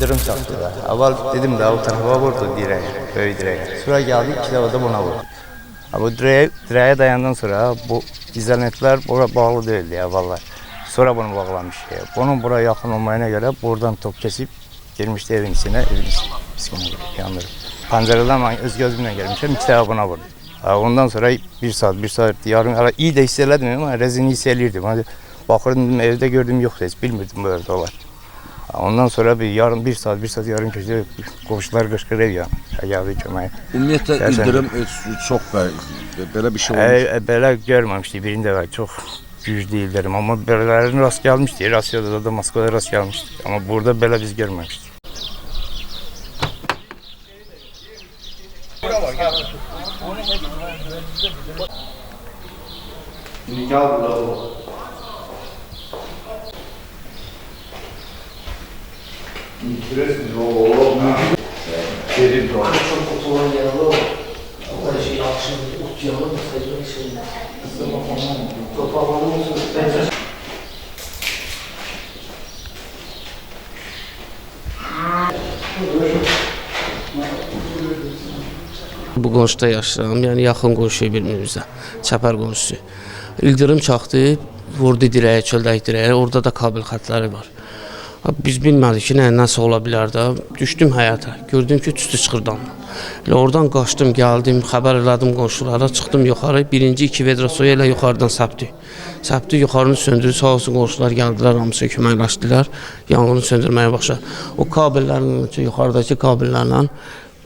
Yıldırım çaktı da. Evvel dedim de o tarafa vurdu direğe, böyle direğe. Sonra geldi iki defa da buna vurdu. Bu direğe dayandan sonra bu gizlenetler bura bağlı değildi evveller. Sonra bunu bağlamış. Bunun buraya yakın olmayına göre buradan top kesip girmişti evin içine, evin yandırıp. Pancarıdan ben öz gözümle gelmişim, iki defa buna vurdu. Ondan sonra bir saat yarım, iyi de hissederdim ama rezini hissedilirdim. Hani bakırdım evde gördüm yok hiç bilmirdim böyle dolar. Ondan sonra bir saat yarım köşede komşular kışkırıyor ya. Geldi kömeğe. Ümumiyyətlə ildırım çox belə bir şey olmuş. Böyle görmemişti birinde var çok güçlü ildırım ama böylelerin rast gelmişti. Rusya'da da Moskova'da rast gelmişti. Ama burada böyle biz görmemiştik. Интересно, перед домом. Çok kutulan yaralı o. O şey akşam uçuyor mu? Sayın şey. Toparlanır mısın? Bu qonşuda yaşayıram, yəni yaxın qonşuya bir-birimizə, çəpər qonşusu. İldırım çaxdı, vurdu dirəyə, çöldək dirəyə, orada da kabel xətləri var. Biz bilmədik ki, nəsə ola bilər də. Düşdüm həyata, gördüm ki, tüstü çıxır damdan. Elə oradan qaçdım, gəldim, xəbər elədim qonşulara, çıxdım yuxarı. Birinci iki vedra soya ilə yuxarıdan səpdi. Səpdi, yuxarını söndürdü, sağ olsun qonşular gəldilər, hamısı köməkləşdilər, yanğını söndürməyə başladı. O kabellərin, yuxarıdakı kabellərlə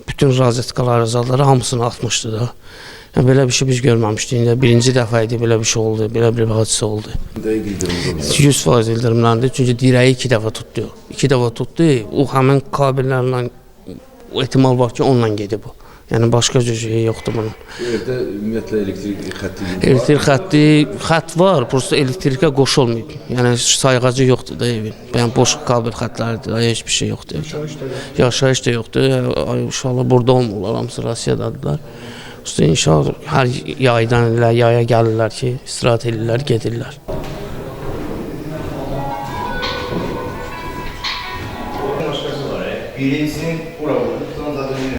bütün razetkalar, zalları hamısını atmışdı da. Yəni, belə bir şey biz görməmişdik. Birinci dəfə idi belə bir şey oldu, belə bir hadisə oldu. 100% ildırımlandı. Çünki dirəyi iki dəfə tutdu. İki dəfə tutdu. O həmin kabellərlə o ehtimal var ki, onunla gedib o. Yəni başqa şey yoxdur bunun. Evdə ümumiyyətlə elektrik xətti var. Elektrik xətt var, prosta elektrikə qoşulmayıb. Yəni sayğacı yoxdur da evin. Yəni boş kabel xəttləridir, heç bir şey yoxdur evdə. Yaşayış da yoxdur. İnşallah burada olmurlar, hamısı Rusiyadadılar. İşte inşallah hər yaydan yaya gəlirlər ki, istirahat edirlər, gedirlər. Birincisinin bura vurdu, sonra da dönüyor.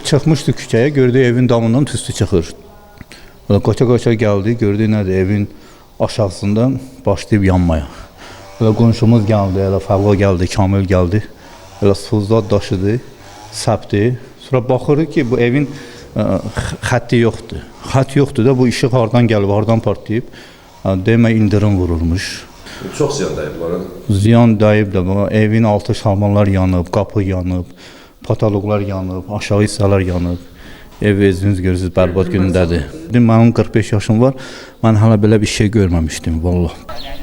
Çıxmışdı küçəyə, gördü evin damından tüstü çıxır. Qaça-qaça gəldi, gördü nədir, evin aşağısından başlayıb yanmaya. Qonşumuz gəldi, Fəvva gəldi, Kamil gəldi. Suzad daşıdı, səpdi. Sonra baxırıq ki, bu evin xətti yoxdur. Xətt yoxdur da bu işıq hardan gəlib, hardan partlayıb. Demə ildırım vurulmuş. Çox ziyan dəyib var. Ziyan dəyib də, evin altı şamanlar yanıb, qapı yanıb. Patologlar yanıb, aşağı hissələr yanıb. Ev özünüz görürsünüz, bərbad günündədir. Mənim 45 yaşım var, mən hələ belə bir şey görməmişdim, vallahi.